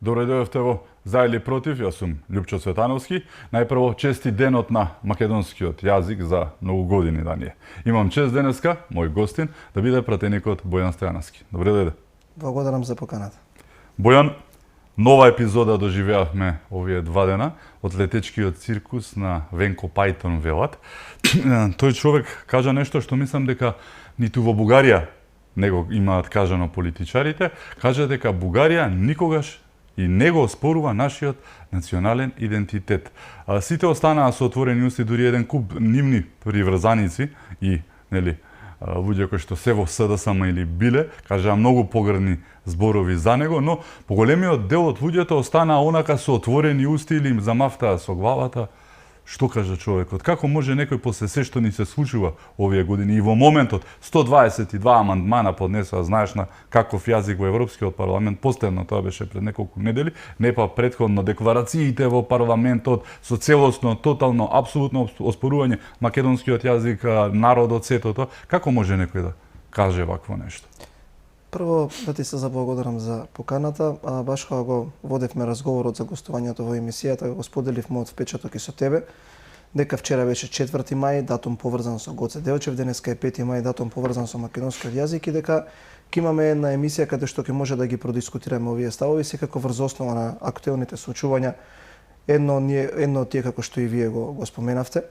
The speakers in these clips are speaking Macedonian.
Добро дојдовте во За или против, јас сум Љупчо Цветановски. Најпрво, чести денот на македонскиот јазик за многу години да ни е. Имам чест денеска, мој гостин, да биде пратеникот Бојан Стојановски. Добре дојде. Благодарам за поканата. Бојан, нова епизода доживеавме овие 2 дена од летечкиот циркус на Венко Пајтон велат. Тој човек кажа нешто што мислам дека ниту во Бугарија него имаат кажано политичарите, кажа дека Бугарија никогаш и не го оспорува нашиот национален идентитет. Сите останаа со отворени усти, дури еден куп нивни приврзаници и луѓе кои што се во СДСМ или биле, кажаа многу погрдни зборови за него, но поголемиот дел од луѓето останаа онака со отворени усти или им замавтаа со главата. Што кажа човекот? Како може некој после се што ни се случува овие години и во моментот 122 амандмана поднесува, знаеш на каков јазик во Европскиот парламент, последно тоа беше пред неколку недели, не па претходно декларациите во парламентот со целосно, тотално, апсолутно оспорување македонскиот јазик, народот, сето тоа. Како може некој да каже вакво нешто? Прво, да ти се заблагодарам за поканата, баш кога го водевме разговорот за гостувањето во емисијата, го споделив мојот впечаток и со тебе, дека вчера беше 4 мај, датум поврзан со Гоце Делчев, денеска е 5 мај, датум поврзан со македонскиот јазик и дека ќе имаме една емисија каде што ќе може да ги продискутираме овие ставови, секако врз основа на актуелните случувања, едно од тие како што и вие го споменавте.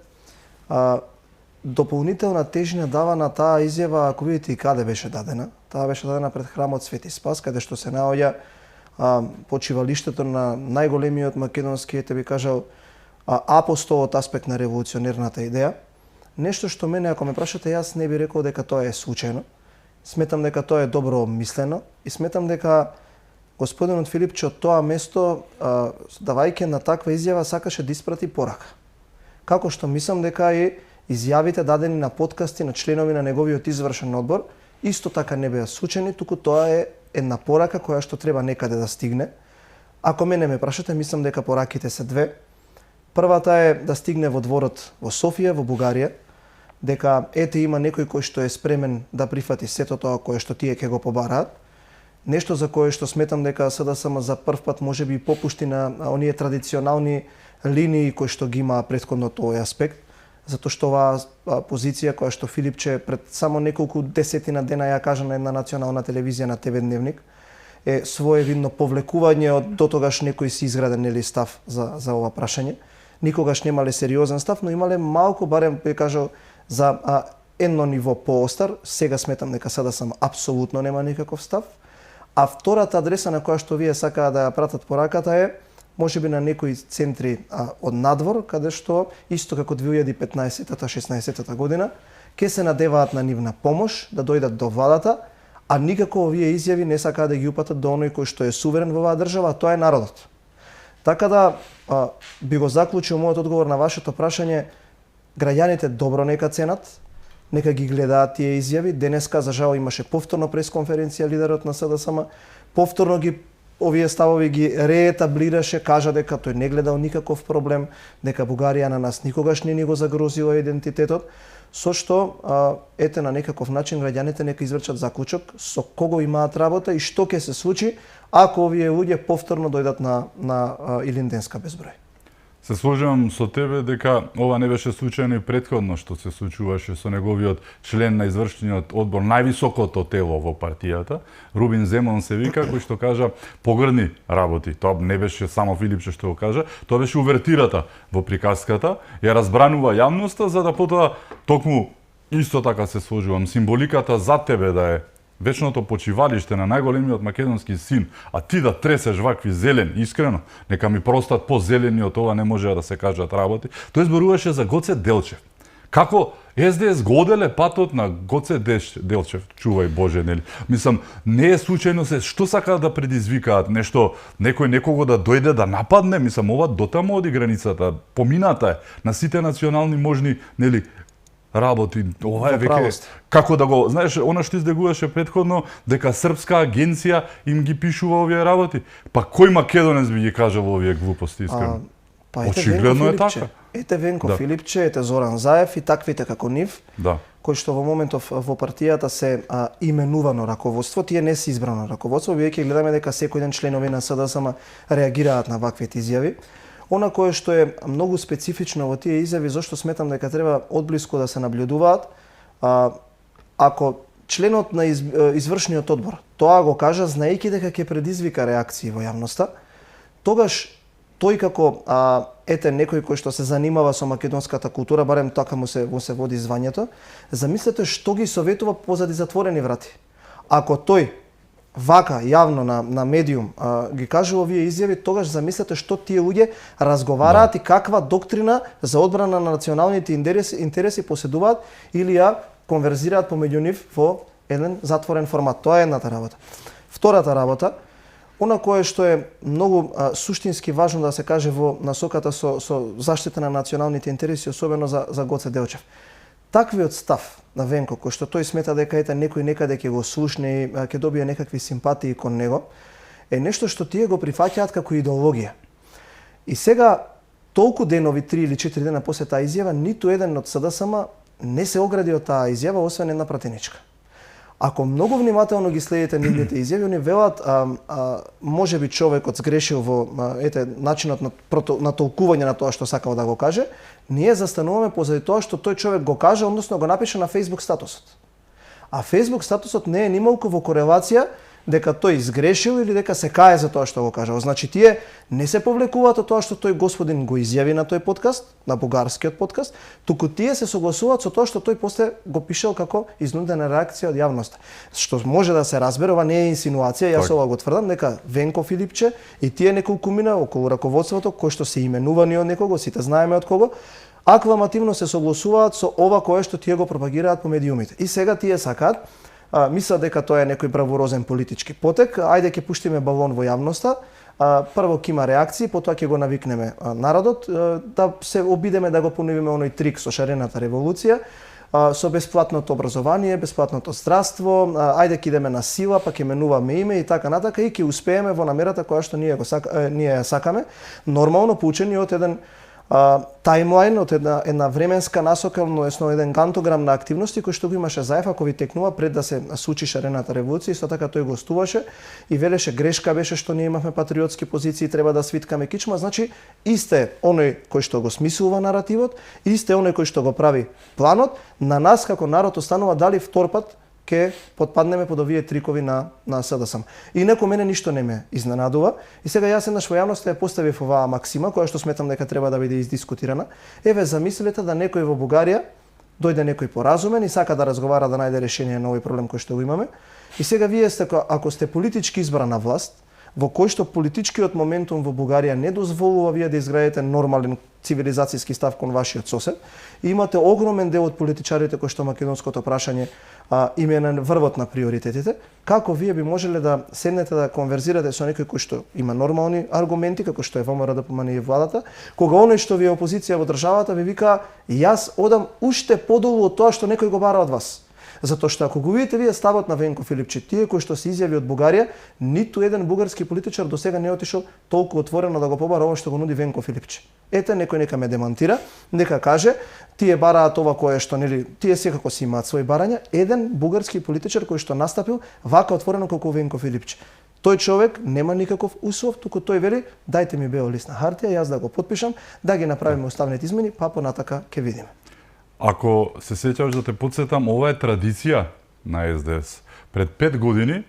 Дополнителна тежина дава на таа изјава, ако видите и каде беше дадена. Таа беше дадена пред храмот Свети Спас, каде што се наоѓа почивалиштето на најголемиот македонски, би кажал, апостол од аспект на револуционерната идеја. Нешто што мене, ако ме прашате, јас не би рекол дека тоа е случајно. Сметам дека тоа е добро обмислено и сметам дека господинот Филипче од тоа место, давајќи на таква изјава, сакаше да испрати порака. Како што мислам дека и изјавите дадени на подкасти на членови на неговиот извршен одбор исто така не беа случајни, туку тоа е една порака која што треба некаде да стигне. Ако мене ме прашате, мислам дека пораките се две. Првата е да стигне во дворот во Софија, во Бугарија, дека ете има некој кој што е спремен да прифати сето тоа кое што тие ќе го побараат. Нешто за кое што сметам дека СДСМ за прв пат можеби попушти на оние традиционални линии кои што ги има претходно тој аспект, затоа што оваа позиција која што Филипче пред само неколку десетина дена ја кажа на една национална телевизија на ТВ Дневник е своевидно повлекување од дотогаш некој си изграден став за ова прашање. Никогаш немале сериозен став, но имале малку барем би кажал за едно ниво поостар. Сега сметам дека СДСМ апсолутно нема никаков став. А втората адреса на која што вие сакаа да ја пратат пораката е можеби на некои центри од надвор, каде што, исто како 2015-16 година, ќе се надеваат на нивна помош, да дојдат до владата, а никако овие изјави не сакаат да ги упатат до оној кој што е суверен во оваа држава, а тоа е народот. Така да, би го заклучил мојот одговор на вашето прашање, граѓаните добро нека ценат, нека ги гледаат тие изјави. Денеска, за жал, имаше повторно пресконференција лидерот на СДСМ, повторно овие ставови ги реетаблираше, кажа дека тој не гледал никаков проблем, дека Бугарија на нас никогаш не ни го загрозила идентитетот, со што ете на некаков начин граѓаните нека изврчат заклучок со кого имаат работа и што ќе се случи ако овие луѓе повторно дојдат на Илинденска безброј. Се сложувам со тебе дека ова не беше случајно и претходно што се случуваше со неговиот член на извршниот одбор, највисокото тело во партијата, Рубин Земон се вика, кој што кажа погрдни работи. Тоа не беше само Филипче што го кажа, тоа беше увертирата во приказката, ја разбранува јавноста за да потоа токму исто така се сложувам символиката за тебе да е вечното почивалиште на најголемиот македонски син, а ти да тресеш вакви зелени, искрено, нека ми простат по-зелени од ова не може да се кажат работи. Тој зборуваше за Гоце Делчев. Како СДС го оделе патот на Гоце Делчев, чувај Боже, нели? Мислам, не е случајно се, што сакаат да предизвикаат нешто, некој некого да дојде да нападне, мислам, ова дотаму оди границата, помината е на сите национални можни, нели, работи. Ова е веќе како да го, знаеш, она што издегуваше претходно дека српска агенција им ги пишува овие работи. Па кој македонец би ги кажал овие глупости, искрено? Па ете Очигледно Венко е Филипче. така. Ете Венко Да. Филипче, ете Зоран Заев и таквите како нив, Да. кои што во моментов во партијата се именувано раководство, тие не се избрано раководство, бидејќи гледаме дека секој ден членови на СДСМ реагираат на ваквите изјави. Она кое што е многу специфично во тие изјави, зашто сметам дека треба одблиску да се наблюдуваат, ако членот на извршниот одбор тоа го кажа знаејќи дека ќе предизвика реакции во јавноста, тогаш тој како ете некој кој што се занимава со македонската култура, барем така му се води звањето, замислете што ги советува позади затворени врати. Ако тој вака јавно на медиум ги кажува овие изјави, тогаш замислете што тие луѓе разговараат и каква доктрина за одбрана на националните интереси поседуваат или ја конверзираат помеѓу нив во еден затворен формат. Тоа е едната работа. Втората работа, она кое што е многу суштински важно да се каже во насоката со заштита на националните интереси, особено за Гоце Делчев. Таквиот став на Венко, кој што тој смета дека ете некој некаде ќе го слушне и ќе добие некакви симпатии кон него, е нешто што тие го прифаќаат како идеологија. И сега, толку денови, 3 или 4 дена после таа изјава, ниту еден од СДСМ не се огради од таа изјава, освен една пратеничка. Ако многу внимателно ги следите нивните изјави, они велат можеби човекот сгрешил во начинот на толкување на тоа што сакал да го каже, ние застануваме позади тоа што тој човек го каже, односно го напише на Facebook статусот. А Facebook статусот не е нималку во корелација дека тој изгрешил или дека се кае за тоа што го кажал. Значи тие не се повлекуваат од тоа што тој господин го изјави на тој подкаст, на бугарскиот подкаст, туку тие се согласуваат со тоа што тој после го пишел како изнудена реакција од јавноста. Што може да се разбере, ова не е инсинуација, јас ова го тврдам дека Венко Филипче и тие неколку мина околу раководството кои што се именувани од некого, сите знаеме од кого, акламативно се согласуваат со ова кое што тие го пропагираат по медиумите. И сега тие сакаат, мислат дека тоа е некој бравурозен политички потек, ајде ќе пуштиме балон во јавноста, прво ќе има реакции, потоа ќе го навикнеме народот, да се обидеме да го понавиме оној трик со шарената револуција, со бесплатното образование, бесплатното здравство, ајде ќе идеме на сила, па ќе менуваме име и така натака и ќе успееме во намерата која што ние ја сакаме, нормално поучени од еден таймлайн, од една временска насока, односно еден гантограм на активности кој што го имаше Заев ако ви текнува пред да се случи шарената револуција, исто така тој гостуваше и велеше грешка беше што ние имавме патриотски позиции, треба да свиткаме кичма, значи исте оној кој што го смислува наративот, исте оној кој што го прави планот, на нас како народ останува дали втор пат ќе потпаднеме под овие трикови на СДСМ. Инаку мене ништо не ме изненадува. И сега јас еднаш во јавноста ја поставив оваа максима, која што сметам дека треба да биде издискутирана. Еве, замислете да некој во Бугарија дојде некој поразумен и сака да разговара да најде решение на овој проблем кој што го имаме. И сега вие сте, ако сте политички избрана власт, во кој што политичкиот моментум во Бугарија не дозволува вие да изградите нормален цивилизацијски став кон вашиот сосед, и имате огромен дел од политичарите кои што македонското прашање им е на врвот на приоритетите, како вие би можеле да седнете да конверзирате со некој кој што има нормални аргументи, како што е ВМРО ДПМН и владата, кога оној што ви е опозиција во државата ви вика јас одам уште подолу од тоа што некој го бара од вас. Затоа што ако го видите вие ставот на Венко Филипче, тие кои што се изјави од Бугарија, ниту еден бугарски политичар до сега не е отишол толку отворено да го побара ова што го нуди Венко Филипче. Ете, некој нека ме демантира, нека каже, тие бараат ова кое што, нели, тие секако си имаат своји барања, еден бугарски политичар кој што настапил вака отворено како Венко Филипче. Тој човек нема никаков услов, туку тој вели, дајте ми бел лист на хартија, јас да го потпишам, да ги направиме уставните измени, па понатака ќе видиме. Ако се сеќаваш да те потсетам, ова е традиција на СДС. Пред 5 години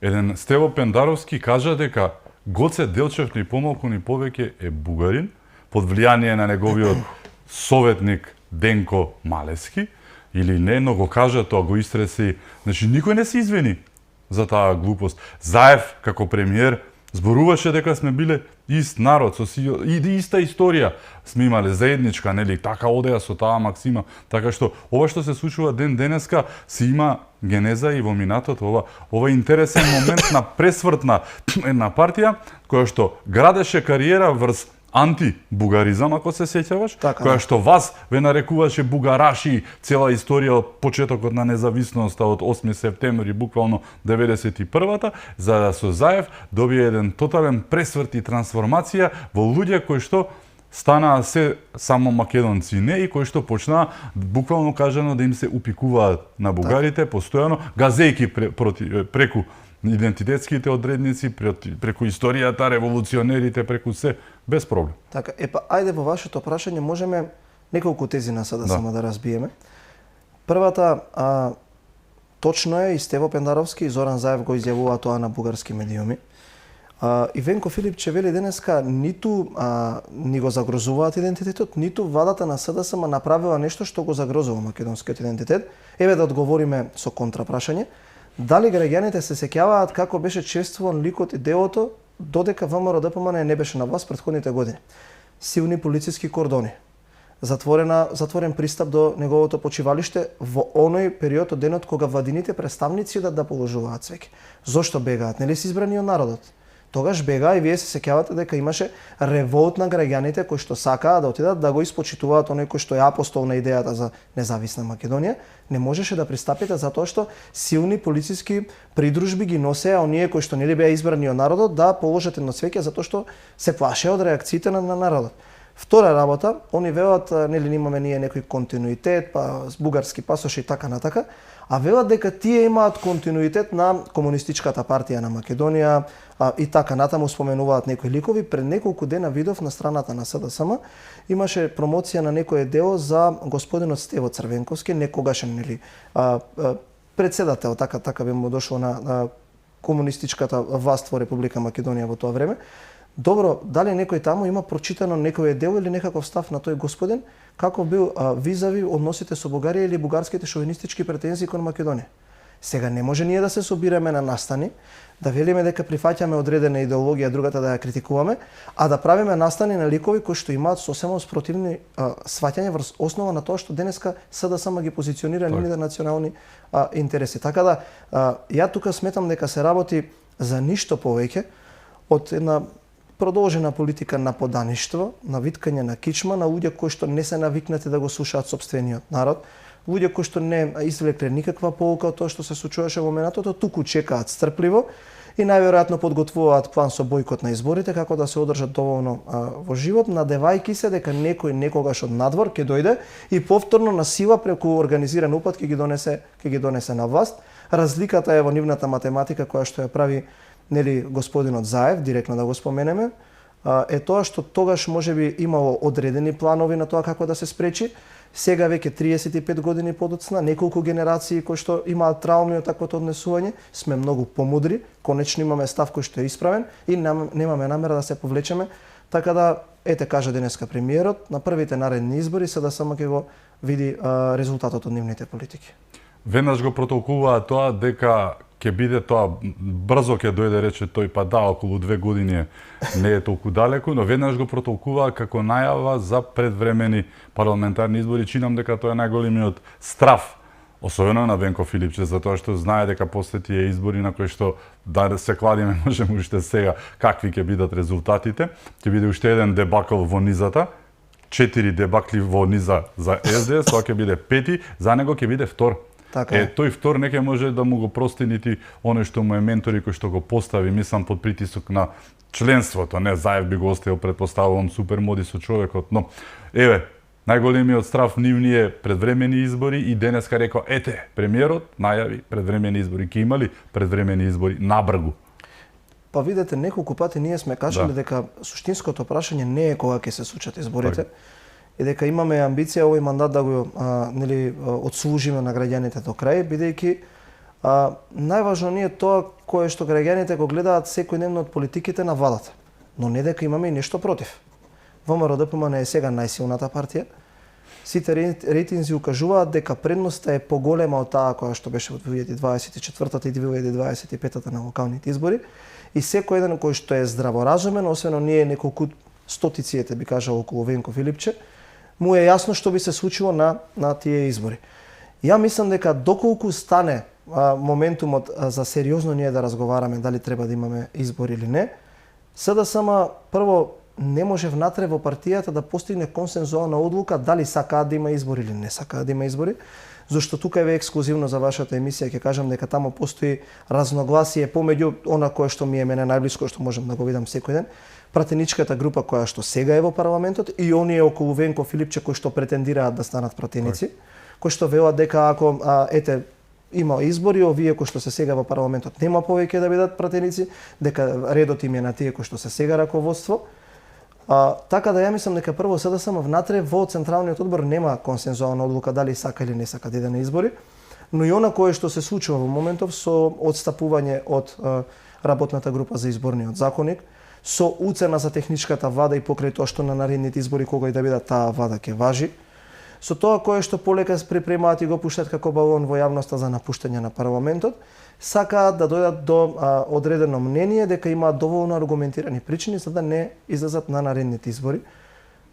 еден Стево Пендаровски кажа дека Гоце Делчев ни помалку ни повеќе е бугарин, под влијание на неговиот советник Денко Малевски, или не, но го кажа тоа, го истреси. Значи, никој не се извини за таа глупост. Заев, како премиер, зборуваше дека сме биле ист народ, со иста историја сме имале заедничка, нели, така одеа со таа максима, така што ова што се случува ден денеска се има генеза и во минатото, ова интересен момент на пресврт на една партија која што градеше кариера врз антибугаризам, ако се сеќаваш, така, која што вас ве нарекуваше бугараши, цела историја од почетокот на независноста од 8 септември, буквално 91-та, за да со Заев добие еден тотален пресврт и трансформација во луѓе кои што станаа се само македонци не и кои што почнаа буквално кажано да им се упикуваат на бугарите постојано газејки преку идентитетските одредници, преку историјата, револуционерите, преку се, без проблем. Така, ајде во вашето прашање можеме неколку тези на сада само да разбиеме. Првата, точно е, и Стево Пендаровски и Зоран Заев го изјавува тоа на бугарски медиуми. И Венко Филипче вели денеска ниту ни го загрозуваат идентитетот, ниту владата на СДСМ направила нешто што го загрозува македонскиот идентитет. Еве да одговориме со контрапрашање. Дали граѓаните се сеќаваат како беше чествуван ликот и делото додека ВМРО-ДПМН не беше на власт претходните години? Силни полициски кордони, затворен пристап до неговото почивалиште во оној период од денот кога владините представници да положуваат цвеќе. Зошто бегаат? Нели се избрани од народот? Тогаш бега и вие се сеќавате дека имаше револт на граѓаните кои што сакаа да отидат да го испочитуваат оној кој што е апостол на идејата за независна Македонија. Не можеше да пристапите затоа што силни полициски придружби ги носеа оние кои што нели беа избрани од народот да положат едно цвеќе затоа што се плашеа од реакциите на народот. Втора работа, они велат нели имаме ние некој континуитет, па бугарски пасоши и така натака, а велат дека тие имаат континуитет на Комунистичката партија на Македонија и така натаму споменуваат некои ликови. Пред неколку дена видов на страната на СДСМ имаше промоција на некое дело за господинот Стево Црвенковски, некогашен нели председател, така би му дошло на комунистичката власт во Република Македонија во тоа време. Добро, дали некој таму има прочитано некој дело или некаков став на тој господин, како бил визави односите со Бугарија или бугарските шовинистички претензии кон Македонија? Сега не може ние да се собираме на настани, да велиме дека прифаќаме одредена идеологија, другата да ја критикуваме, а да правиме настани на ликови кои што имаат сосема спротивни сваќања врз основа на тоа што денеска СДСМ ги позиционира нивните национални интереси. Така да, ја тука сметам дека се работи за ништо повеќе од една продолжена политика на подаништво, на виткање на кичма, на луѓе кои што не се навикнати да го слушаат сопствениот народ, луѓе кои што не извлекле никаква полука од тоа што се случуваше во минатото, туку чекаат стрпливо и најверојатно подготвуваат план со бојкот на изборите како да се одржат доволно во живот, надевајки се дека некој некогаш од надвор ќе дојде и повторно на сила преку организиран упад ќе ги донесе на власт. Разликата е во нивната математика која што ја прави нели господинот Заев, директно да го споменеме, е тоа што тогаш можеби имало одредени планови на тоа како да се спречи. Сега веќе 35 години подоцна, неколку генерации кои што имаат трауми од таквото однесување, сме многу помудри, конечно имаме став кој што е исправен и немаме намера да се повлечеме, така да ете кажа денеска премиерот, на првите наредни избори СДСМ ќе го види резултатот од нивните политики. Веднаш го протолкуваа тоа дека ќе биде тоа брзо ќе дојде, рече тој, па да, околу 2 години не е толку далеку, но веднаш го протолкуваа како најава за предвремени парламентарни избори. Чинам дека тоа е најголемиот страф, особено на Венко Филипче, затоа што знае дека после тие избори на кои што да се кладиме можеме уште сега какви ќе бидат резултатите, ќе биде уште еден дебакл во низата, 4 дебакли во низа за СДС, тоа ќе биде 5, за него ќе биде втор. Така. Тој втор не ќе може да му го прости нити оној што му е ментор и кој што го постави, мислам, под притисок на членството. Не, Заев би го оставил, предпоставувам, супер моди со човекот, но еве, најголемиот страф нивни предвремени избори и денеска рекол, ете, премиерот најави предвремени избори. Ке имали предвремени избори набргу? Па видете, неколку пати ние сме кажали дека суштинското прашање не е кога ќе се случат изборите. И дека имаме амбиција овој мандат да го нели отслужиме на граѓаните до крај, бидејќи најважно не е тоа кое што граѓаните го гледаат секојдневно од политиките на владата, но не дека имаме и нешто против. ВМРО-ДПМН е сега најсилната партија. Сите рейтинзи укажуваат дека предноста е поголема од таа која што беше во 2024 и 2025 на локалните избори и секој еден кој што е здраворазумен, освен оние неколку стотици, би кажал, околу Венко Филипче, му е јасно што би се случило на тие избори. Ја мислам дека доколку стане моментумот за сериозно ние да разговараме дали треба да имаме избори или не, СДСМ прво не може внатре во партијата да постигне консензуална одлука дали сакаат да има избори или не сакаат да има избори, Зошто тука е ексклузивно за вашата емисија, ќе кажам дека таму постои разногласие помеѓу она кое што ми е мене најблиско, што можам да го видам секој ден, пратеничката група која што сега е во парламентот и оние околу Венко Филипче кои што претендираат да станат пратеници, кои што велат дека ако има избори, овие кои што се сега во парламентот нема повеќе да бидат пратеници, дека редот им е на тие кои што се сега раководство. Така да ја мислам дека прво СДСМ внатре во Централниот одбор нема консензуална одлука дали сака или не сака да иде на избори, но и она кое што се случува во моментов со одстапување од работната група за изборниот законник, со уцена за техничката влада и покрај тоа што на наредните избори кога и да бидат таа влада ќе важи, со тоа кое што полека се припремаат и го пуштат како балон во јавноста за напуштање на парламентот, сакаат да дојдат до одредено мнение дека имаат доволно аргументирани причини за да не излезат на наредните избори.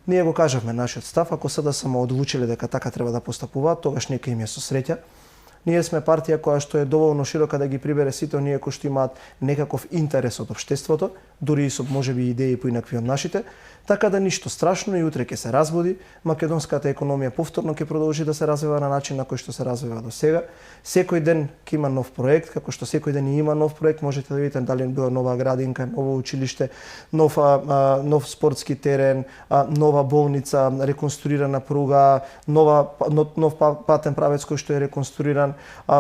Ние го кажавме нашиот став, ако СДСМ одлучиле дека така треба да постапуваат, тогаш нека им е со среќа. Ние сме партија која што е доволно широка да ги прибере сите оние кои што имаат некаков интерес од општеството, дури и со можеби идеи поинакви од нашите, така да ништо страшно и утре ќе се разбуди, македонската економија повторно ќе продолжи да се развива на начин на кој што се развива до сега. Секој ден ќе има нов проект, како што секој ден има нов проект, можете да видите дали била нова градинка, ново училиште, нов спортски терен, нова болница, реконструирана пруга, нов патен правец кој што е реконструиран.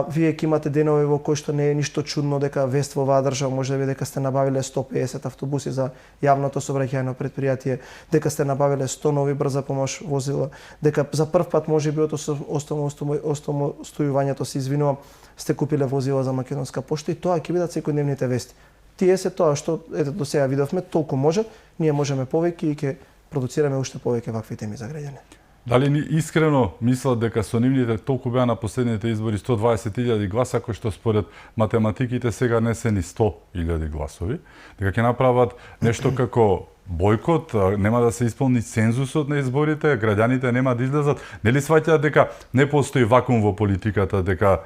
Вие ќе имате денови во кои што не е ништо чудно дека вест во оваа држава може да биде дека сте набавиле 150 автобуси за јавното сообраќајно претпријатие, дека сте набавиле 100 нови брза помош возила, дека за прв пат можеби од остојувањето се извинувам, сте купиле возила за Македонска пошта и тоа ќе бидат секојдневните вести. Тие се тоа што до сега видовме, толку може, ние можеме повеќе и ќе продуцираме уште повеќе вакви теми за граѓани. Дали ни искрено мислат дека со нивните толку беа на последните избори 120.000 гласа, кои што според математиките сега не се ни 100.000 гласови, дека ќе направат нешто како бојкот, нема да се исполни цензусот на изборите, граѓаните нема да излезат, нели сваќаат дека не постои вакуум во политиката, дека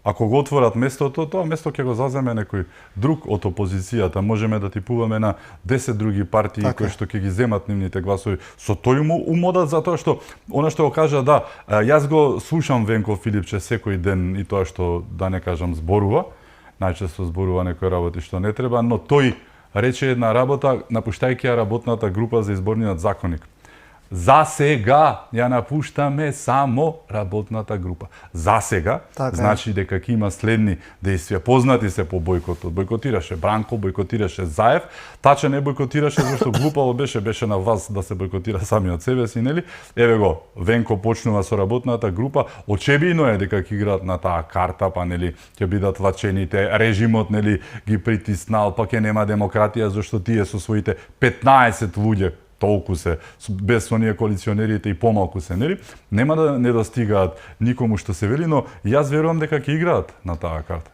ако го отворат местото, тоа место ќе го заземе некој друг од опозицијата. Можеме да типуваме на 10 други партии кои што ќе ги земат нивните гласови. Со тој умодат затоа што она што го кажа, да, јас го слушам Венко Филипче секој ден и тоа што да не кажам зборува, најчесто зборува некои работи што не треба, но тој рече една работа напуштајќи ја работната група за изборниот законник. За сега ја напуштаме само работната група. За сега, така значи дека ќе има следни действија. Познати се по бојкотот. Бојкотираше Бранко, бојкотираше Заев. Тача не бојкотираше зашто глупаво беше на вас да се бојкотира самиот себе си, нели? Еве го, Венко почнува со работната група. Очебино е дека ќе играат на таа карта, па нели ќе бидат лачените, режимот нели ги притиснал, па ќе нема демократија зашто тие со своите 15 луѓе толку се, без оние коалиционерите и помалку се, нели? Нема да не достигаат никому што се вели, но јас верувам дека ќе играат на таа карта.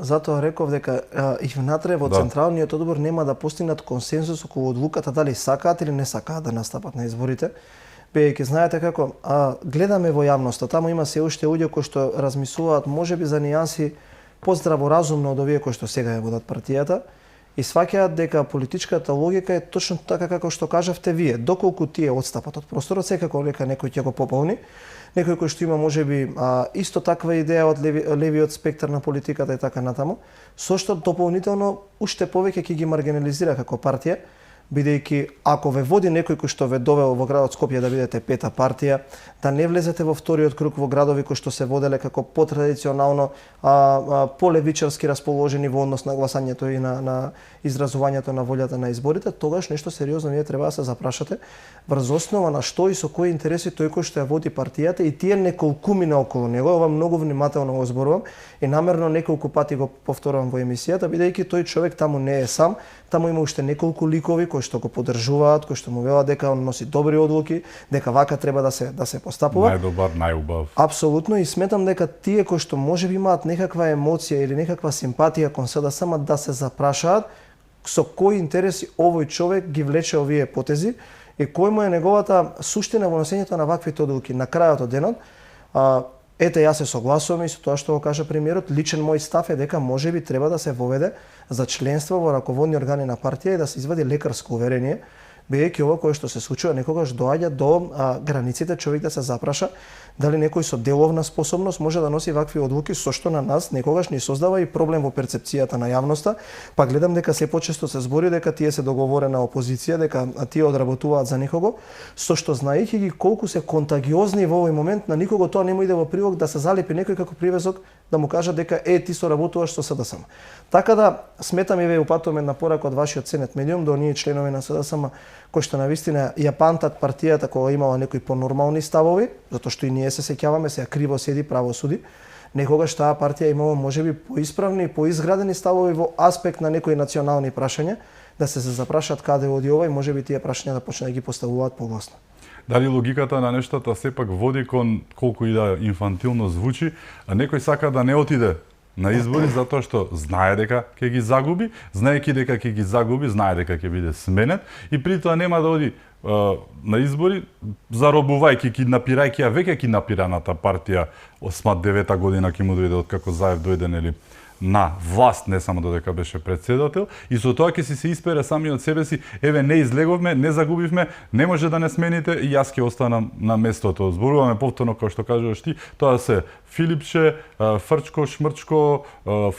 Затоа реков дека и внатре во Централниот одбор нема да постигнат консензус околу одлуката дали сакаат или не сакаат да настапат на изборите. Бидејќи знаете како гледаме во јавноста, таму има се уште луѓе кои што размислуваат можеби за нијанси поздраворазумно од овие кои што сега ја водат партијата. И сваќаат дека политичката логика е точно така како што кажавте вие. Доколку тие одстапат од просторот, секако нека некој ќе го пополни. Некој кој што има можеби исто таква идеја од левиот спектар на политиката и така натаму, со што дополнително уште повеќе ќе ги маргинализира како партија, бидејќи ако ве води некој кој што ве довел во градот Скопје да бидете пета партија, да не влезете во вториот круг во градови кои што се воделе како потрадиционално полевичарски расположени во однос на гласањето и на изразувањето на волјата на изборите, тогаш нешто сериозно вие треба да се запрашате врз основа на што и со кои интереси тој кој што ја води партијата и тие неколкумина околу него. Ова многу внимателно го зборувам и намерно неколку пати го повторувам во емисијата, бидејќи тој човек таму не е сам, таму има уште неколку ликови кои што го поддржуваат, кои што му велат дека он носи добри одлуки, дека вака треба да се постапува. Најдобар, најубав. Апсолутно, и сметам дека тие кои што можеби имаат некаква емоција или некаква симпатија кон СДСМ да се запрашаат со кои интереси овој човек ги влече овие потези и кој му е неговата суштина во носењето на ваквите одлуки. На крајот од денот, ете јас се согласувам и со тоа што го кажа премиерот, личен мој став е дека можеби треба да се воведе за членство во раководни органи на партија и да се извади лекарско уверение, Бидејќи ова кое што се случува некогаш доаѓа до границите човек да се запраша дали некој со деловна способност може да носи вакви одлуки, со што на нас некогаш ни создава и проблем во перцепцијата на јавноста. Па гледам дека се почесто се збори дека тие се договорена опозиција, дека тие одработуваат за никого, со што знаејќи ги колку се контагиозни во овој момент, на никого тоа не му иде во прилог да се залепи некој како привезок да му кажа дека ти соработуваш со СДСМ. Така да сметам и ве упатуваме на порака од вашиот Сенет Медиум до оние членови на СДСМ кои што навистина ја памтат партијата кога имала некои понормални ставови, затоа што и ние се сеќаваме, сега криво седи, право суди. Некогаш таа партија имала можеби поисправни и поизградени ставови во аспект на некои национални прашања, да се запрашат каде оди ова и можеби тие прашања да почнат да ги поставуваат погласно. Дали логиката на нештата сепак води кон, колку и да инфантилно звучи, а некој сака да не отиде на избори затоа што знае дека ќе ги загуби, знаејќи дека ќе ги загуби, знае дека ќе биде сменет и при тоа нема да оди на избори заробувајќи, киднапирајќи ја веќе киднапираната партија осма 9-та година ќе му дојде откако Заев дојде нели на власт, не само додека беше председател, и со тоа ќе си се испере сами од себе си, еве не излеговме, не загубивме, не може да не смените и јас ќе останам на местото. Зборуваме повторно како што кажуваш ти, тоа се Филипче, Фрчко, Шмрчко,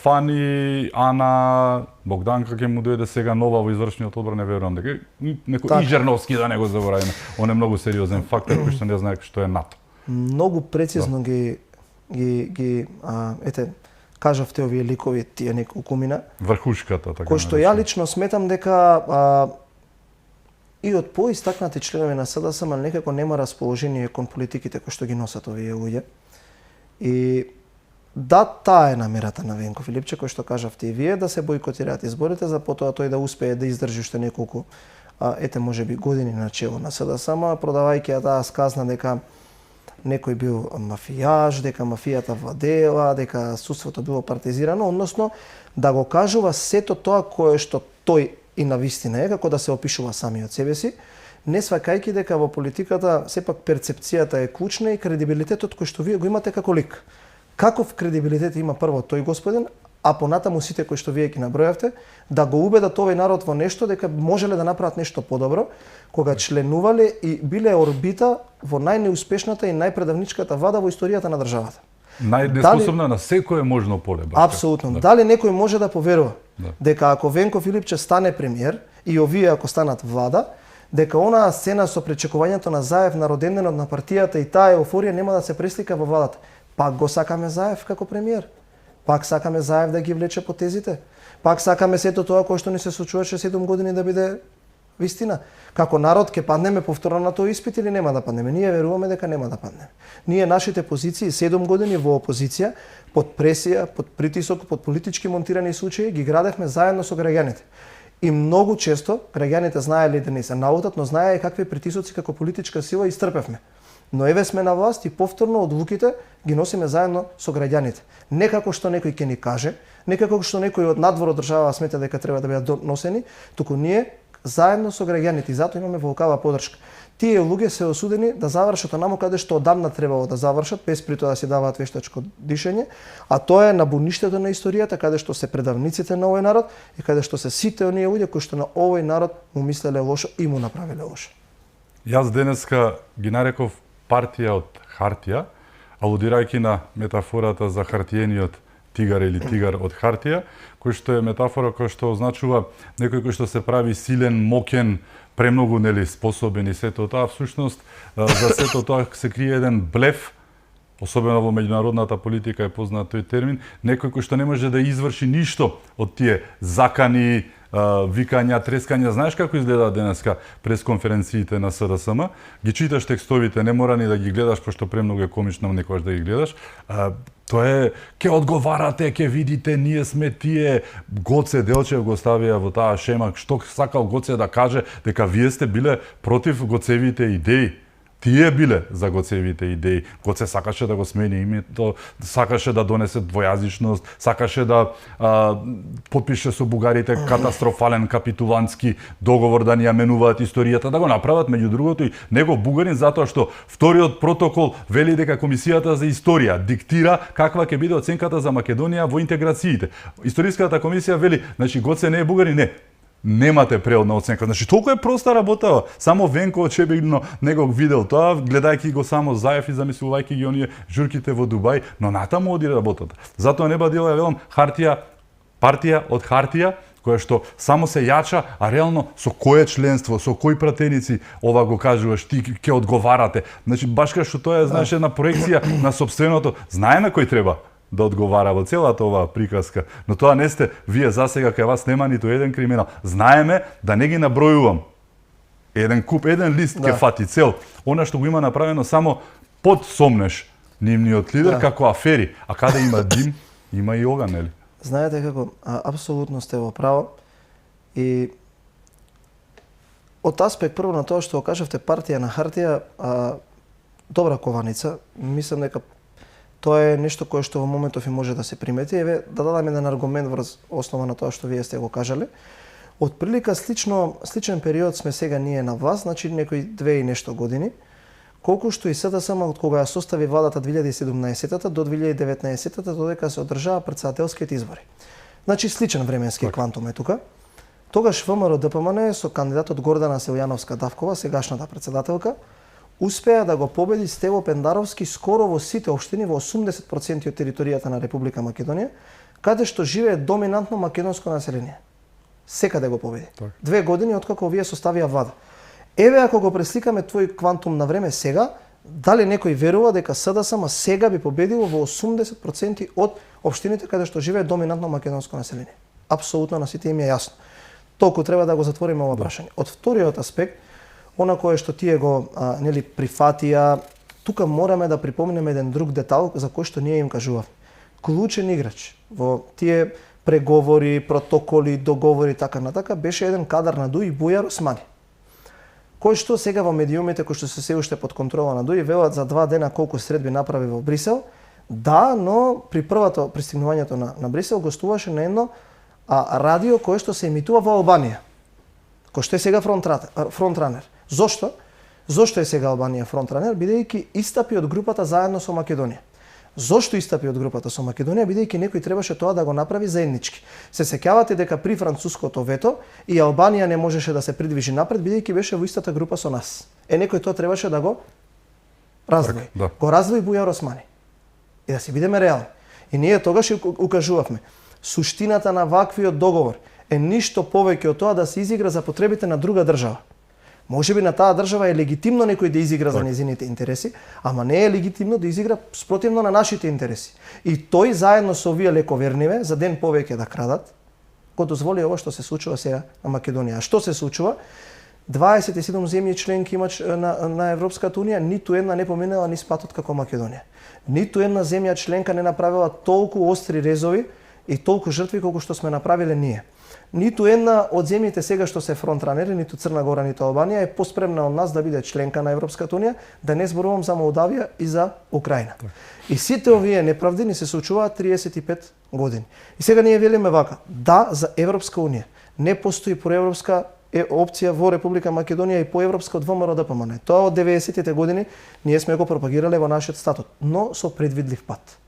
Фани, Ана, Богданка ќе му дојде сега нова во извршниот одбор, не верувам дека некој и Жерновски да не го заборавиме. Он е многу сериозен фактор кој што не знае што е НАТО. Многу прецизно ги кажавте овие ликови, тие неколку мина. Врхушката, така. Кој што ја лично сметам дека и од поистакнати членови на СДСМ некако нема расположение кон политиките кои што ги носат овие луѓе. И да, таа е намерата на Венко Филипче, кој што кажавте и вие, да се бойкотираат изборите, за потоа тој да успее да издржи уште неколку можеби години на чело на СДСМ, продавајќи ја таа сказна дека некој бил мафијаж, дека мафијата владеела, дека судството било партизирано, односно да го кажува сето тоа кое што тој и навистина е, како да се опишува сами од себе си, не сваќајќи дека во политиката сепак перцепцијата е клучна и кредибилитетот кој што вие го имате како лик. Каков кредибилитет има прво тој господин, а понатаму сите кои што вие ги набројавте, да го убедат овој народ во нешто дека можеле да направат нешто подобро, кога членувале и биле орбита во најнеуспешната и најпредавничката влада во историјата на државата. Најнеспособна на секое можно поле. Апсолутно. Да. Дали некој може да поверува дека ако Венко Филипче стане премиер и овие ако станат влада, дека онаа сцена со пречекувањето на Заев на роденденот на партијата и таа еуфорија нема да се преслика во владата? Пак го сакаме Заев како премиер. Пак сакаме Заев да ги влече потезите. Пак сакаме сето тоа кое што ни се случуваше 7 години да биде вистина. Како народ ќе паднеме повторно на тој испит или нема да паднеме? Ние веруваме дека нема да паднеме. Ние нашите позиции 7 години во опозиција, под пресија, под притисок, под политички монтирани случаи ги градевме заедно со граѓаните. И многу често граѓаните знаеле да не се наутат, но знаеа и какви притисоци како политичка сила истрпевме. Но еве сме на власт и повторно одлуките ги носиме заедно со граѓаните. Не како што некој ќе ни каже, не како што некој од надвор од држава смета дека треба да бидат носени, туку ние заедно со граѓаните и затоа имаме волкава поддршка. Тие луѓе се осудени да завршат онаму каде што одамна требало да завршат, без при тоа да си даваат вештачко дишење, а тоа е на буништето на историјата, каде што се предавниците на овој народ и каде што се сите оние луѓе кои што на овој народ му мислеле лошо и му направиле лошо. Јас денеска ги нареков партија од хартија, алудирајќи на метафората за хартиениот тигар или тигар од хартија, кој што е метафора која што означува некој кој што се прави силен, мокен, премногу нели способен и сето тоа, всушност за сето тоа се крие еден блеф, особено во меѓународната политика е познат тој термин, некој кој што не може да изврши ништо од тие закани, викања, трескања. Знаеш како изгледа денеска пресконференциите на СДСМ? Ги читаш текстовите, не мора ни да ги гледаш, пошто премногу е комично некогаш да ги гледаш. Тоа е, ке одговарате, ке видите, ние сме тие. Гоце Делчев го ставија во таа шема, што сакал Гоце да каже, дека вие сте биле против Гоцевите идеи. Тие биле за Гоцевите идеи. Гоце сакаше да го смени името, сакаше да донесе двојазичност, сакаше да подпише со бугарите катастрофален капитулантски договор да ни ја менуваат историјата, да го направат меѓу другото и него бугарин затоа што вториот протокол вели дека Комисијата за историја диктира каква ќе биде оценката за Македонија во интеграциите. Историската комисија вели, значи Гоце не е бугарин, не. немате преводна оценка. Значи толку е проста работа. Само Венко очебигно него видел тоа, гледајќи го само Заев и замислувајќи ги оние журките во Дубај, но натаму оди работата. Затоа не бадила велам партија од хартија, која што само се јача, а реално со кое членство, со кои пратеници ова го кажуваш, ти ќе одговарате. Значи баш кај што тоа е, знаеш, една проекција на сопственото, знаеме кој треба да одговара во целата оваа приказка, но тоа не сте вие. Засега кај вас нема ниту еден криминал. Знаеме, да не ги набројувам. Еден лист ќе фати цел. Она што го има направено само подсомнеш нивниот лидер како афери. А каде има дим, има и оган, нели? Знаете како, апсолутно сте во право. И од аспект прво на тоа што го кажавте, партија на хартија, добра кованица. Мислам дека тоа е нешто кое што во моментов и може да се примети. Еве, да дадам еден аргумент врз основа на тоа што вие сте го кажале. Од прилика сличен период сме сега ние на власт, значи некои 2 и нешто години, колку што и СДСМ од кога ја состави владата 2017 до 2019 додека се одржаа претседателските избори. Значи сличен временски квантум е тука. Тогаш ВМРО ДПМН со кандидатот Гордана Селјановска Давкова, сегашната претседателка, успеа да го победи Стево Пендаровски скоро во сите општини во 80% од територијата на Република Македонија, каде што живее доминантно македонско население. Секаде го победи. 2 години откако вие составија влада. Еве ако го пресликаме тој квантум на време сега, дали некој верува дека СДСМ сега би победило во 80% од општините каде што живее доминантно македонско население? Апсолутно на сите им е јасно. Толку треба да го затвориме ова прашање. Од вториот аспект, она кое што тие го нели прифатија, тука мораме да припомнеме еден друг детал за кој што ние им кажувавме. Клучен играч во тие преговори, протоколи, договори така натака беше еден кадар на ДУИ Бујар Османи, кој што сега во медиумите кои што се уште под контрола на ДУИ велат за 2 дена колку средби направи во Брисел. Да, но при првото пристигнувањето на Брисел гостуваше на едно радио кое што се емитува во Албанија, кој што е сега фронтранер. Зошто? Зошто е сега Албанија фронтранер? Бидејќи истапи од групата заедно со Македонија. Зошто истапи од групата со Македонија? Бидејќи некој требаше тоа да го направи заеднички. Се сеќавате дека при француското вето и Албанија не можеше да се придвижи напред бидејќи беше во истата група со нас. Некој тоа требаше да го раздвои. Го раздвои Бујар Османи. И да си бидеме реални. И ние тогаш укажувавме, суштината на ваквиот договор е ништо повеќе од тоа да се изигра за потребите на друга држава. Можеби на таа држава е легитимно некој да изигра за незините интереси, ама не е легитимно да изигра спротивно на нашите интереси. И тој заедно со овие лековерниве за ден повеќе да крадат, го дозволи ова што се случува сега на Македонија. А што се случува? 27 земји членки има на Европската унија, ниту една не поминала низ патот како Македонија. Ниту една земја членка не направила толку остри резови и толку жртви колку што сме направиле ние. Ниту една од земјите сега што се фронтранери, ниту Црна Гора, ниту Албанија е поспремна од нас да биде членка на Европската унија, да не зборувам за Молдавија и за Украина. И сите овие неправди ни се случуваат 35 години. И сега ние велиме вака, да, за Европска унија не постои проевропска опција во Република Македонија и поевропска од ВМРО ДПМН. Тоа од 90-тите години ние сме го пропагирале во нашиот статут, но со предвидлив пат.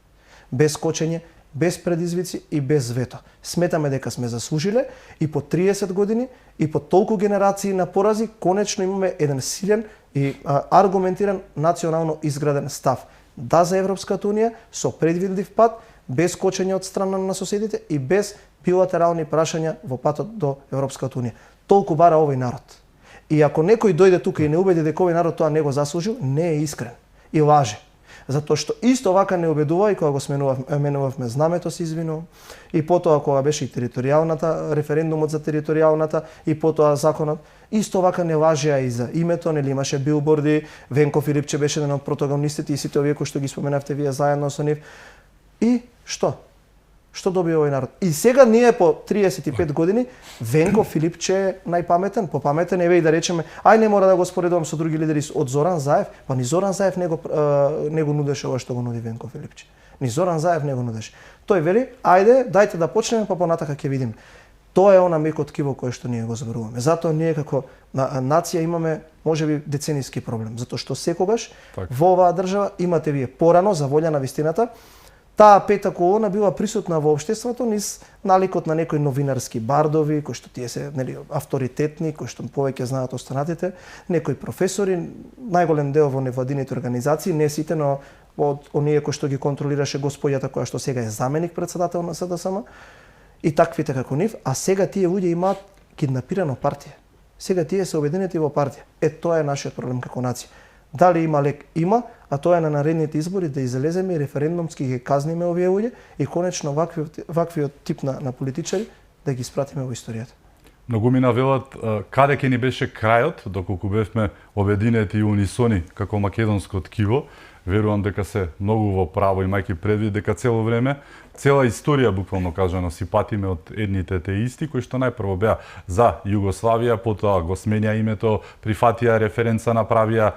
Без кочење, без предизвици и без вето. Сметаме дека сме заслужиле и по 30 години и по толку генерации на порази конечно имаме еден силен и аргументиран национално изграден став. Да за Европската унија со предвидлив пат, без кочење од страна на соседите и без билатерални прашања во патот до Европската унија. Толку бара овој народ. И ако некој дојде тука и не убеди дека овој народ тоа не го заслужил, не е искрен и лаже. Затоа што исто вака не убедува и кога го менувавме знамето, се извинувам, и потоа кога беше и територијалната, референдумот за територијалната и потоа законот, исто вака не лажеа и за името, нели имаше билборди, Венко Филипче беше еден од протагонистите и сите овие кои што ги споменавте вие заедно со нив. И што? Што доби овој народ? И сега ние по 35 години Венко Филипче е најпаметен, попаметен, еве и да речеме, ај не мора да го споредувам со други лидери од Зоран Заев, па ни Зоран Заев не го нудеше ова што го нуди Венко Филипче. Ни Зоран Заев не го нудеше. Тој вели, ајде, дајте да почнеме, па понатака ќе видиме. Тоа е она меко ткиво кое што ние го зборуваме. Затоа ние како нација имаме можеби децениски проблем, затоа што секогаш во оваа држава имате вие порано за волја на вистината Таа пета колона била присутна во општеството низ наликот на некои новинарски бардови, кои што тие се авторитетни, кои што повеќе знаат останатите, некои професори, најголем дел во невладините организации, не сите, но од оние кои што ги контролираше господјата која што сега е заменик председател на СДСМ и таквите како нив, а сега тие луѓе имаат киднапирано партија. Сега тие се обединети во партија. Тоа е нашиот проблем како нација. Дали има лек? Има, а тоа е на наредните избори да излеземе и референдумски ги казниме овие луѓе и конечно ваквиот тип на политичари да ги спратиме во историјата. Многумина велат каде ќе ни беше крајот доколку бевме обединети и унисони како македонско ткиво. Верувам дека се многу во право, имајќи предвид дека цело време, цела историја буквално кажано си патиме од едните теисти кои што најпрво беа за Југославија, потоа го сменја името, прифатија референца, направија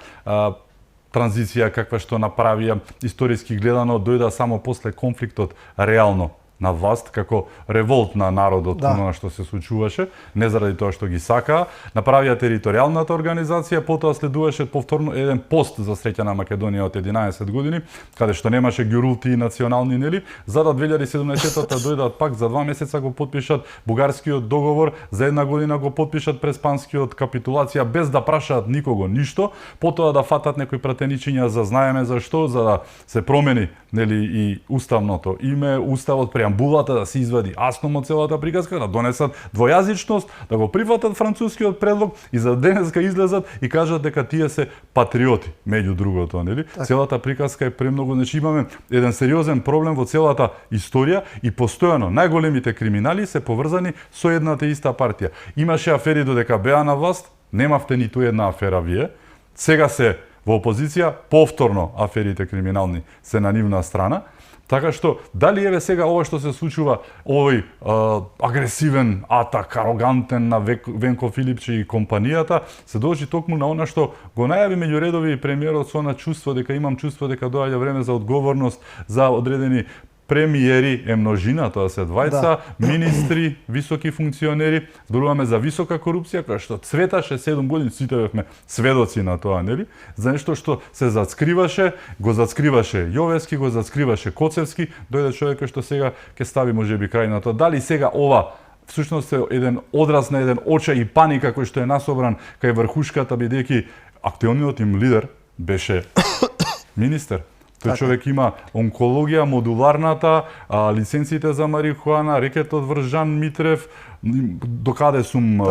транзиција каква што направија, историски гледано дојда само после конфликтот реално на власт, како револт на народот, она што се случуваше, не заради тоа што ги сакаа, направија територијалната организација, потоа следуваше повторно еден пост за среќа на Македонија од 11 години, каде што немаше ѓурулти и национални, нели, за да 2017-та дојдат пак за 2 месеца го потпишат бугарскиот договор, за 1 година го потпишат преспанскиот капитулација без да прашаат никого ништо, потоа да фатат некои пратеничиња за знаеме за што, за да се промени, нели, и уставното име, уставот, преамбулата да се извади асном од целата приказка, да донесат двојазичност, да го прифатат францускиот предлог и за денеска излезат и кажат дека тие се патриоти, меѓу другото, нели? Целата приказка е премногу, значи имаме еден сериозен проблем во целата историја и постојано најголемите криминали се поврзани со едната иста партија. Имаше афери додека беа на власт, немавте ниту една афера вие. Сега се во опозиција, повторно аферите криминални се на нивна страна. Така што, дали еве сега ова што се случува, овој агресивен атак, арогантен на Венко Филипче и компанијата, се должи токму на она што го најави меѓу редови и премиерот со она чувство дека имам чувство дека доаѓа време за одговорност за одредени премиери, е множина, тоа се двајца, министри, високи функционери, зборуваме за висока корупција, која што цветаше 7 години, сите бевме сведоци на тоа, нели? За нешто што се зацкриваше, го зацкриваше Јовески, го зацкриваше Коцевски, дојде човек што сега ќе стави можеби крај на тоа. Дали сега ова всушност е еден одраз на еден очај и паника кој што е насобран кај врхушката, бидејќи актуелниот им лидер беше министер. Тој човек има онкологија, модуларната, лиценците за марихуана, рекетот врз Жан Митрев, докаде сум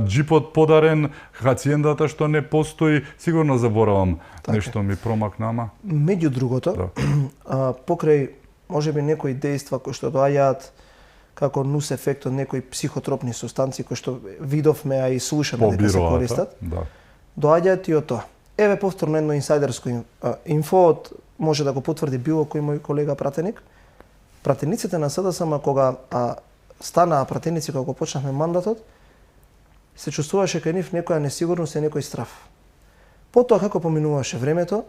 джипот подарен, хациендата што не постои, сигурно заборавам нешто ми промакна, ама. Меѓу другото, покрај можеби некои дејства кои што доаѓаат како нус ефект од некои психотропни субстанции кои што видовме, а и слушаме дека се користат, доаѓаат и од тоа. Еве повторно едно инсайдерско инфо од може да го потврди било кој мој колега пратеник. Пратениците на СДСМ кога станаа пратеници кога го почнавме мандатот, се чувствуваше кај нив некоја несигурност и некој страф. Потоа како поминуваше времето,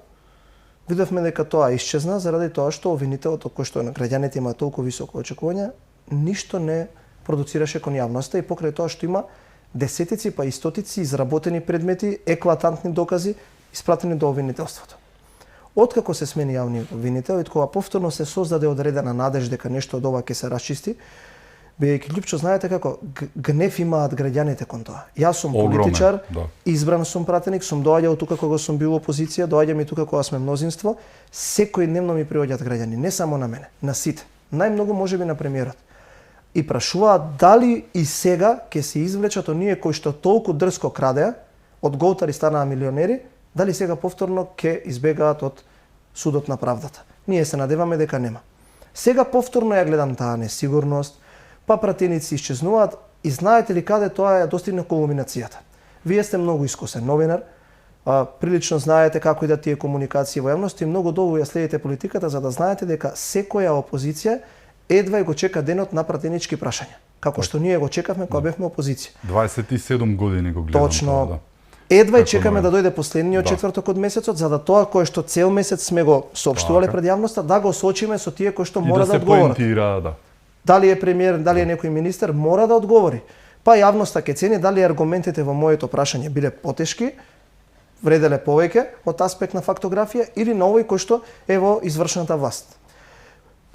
видовме дека тоа исчезна заради тоа што обвинителот од кој што на граѓаните има толку високо очекување, ништо не продуцираше кон јавноста и покрај тоа што има десетици па и стотици изработени предмети, еклатантни докази испратени до обвинителството. Откако се смени јавниот обвинител и кога повторно се создаде одредена надеж дека нешто од ова ќе се расчисти, бидејќи Лјупчо знаете како гнев имаат граѓаните кон тоа. Јас сум политичар, избран сум пратеник, сум доаѓал тука кога сум бил опозиција, доаѓам и тука кога сме мнозинство, секојдневно ми приоѓаат граѓани, не само на мене, на сите. Најмногу можеби на премиерот. И прашуваат дали и сега ќе се извлечат оние кои што толку дрско крадеа, од голтари станаа милионери, дали сега повторно ќе избегаат од судот на правдата. Ние се надеваме дека нема. Сега повторно ја гледам таа несигурност, па пратеници исчезнуваат и знаете ли каде тоа ја достигна кулминацијата. Вие сте многу искусен новинар, прилично знаете како идат тие комуникации во јавност и многу долго ја следите политиката за да знаете дека секоја опозиција едва и го чека денот на пратенички прашања. Како што ние го чекавме кога бевме опозиција. 27 години го гледам. Точно. Едва и чекаме да дојде последниот четврток од месецот, за да тоа кое што цел месец сме го соопштувале пред јавноста, да го сочиме со тие кои што мора да одговорат. Дали е премиер, дали е некој министер, мора да одговори. Па јавноста ќе цени дали аргументите во моето прашање биле потешки, вределе повеќе од аспект на фактографија или на овој кој што е во извршната власт.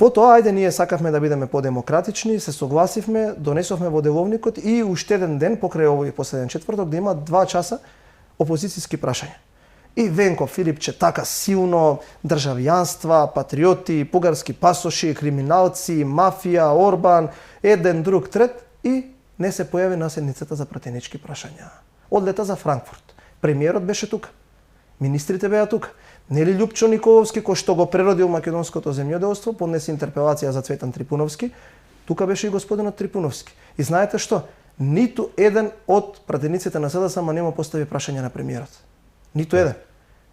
Потоа, ајде, ние сакавме да бидеме подемократични, се согласивме, донесовме во деловникот и уште еден ден, покрај овој последен четврток, да има 2 часа опозицијски прашања. И Венко Филипче така силно, државјанства, патриоти, бугарски пасоши, криминалци, мафија, Орбан, еден, друг, трет, и не се појави на седницата за пратенички прашања. Одлета за Франкфурт. Премиерот беше тука. Министрите беа тука. Нели Љупчо Николовски, кој што го преродил македонското земјоделство, поднесе интерпелација за Цветан Трипуновски, тука беше и господинот Трипуновски. И знаете што? Ниту еден од пратениците на СДСМ не му постави прашање на премиерот. Ниту еден.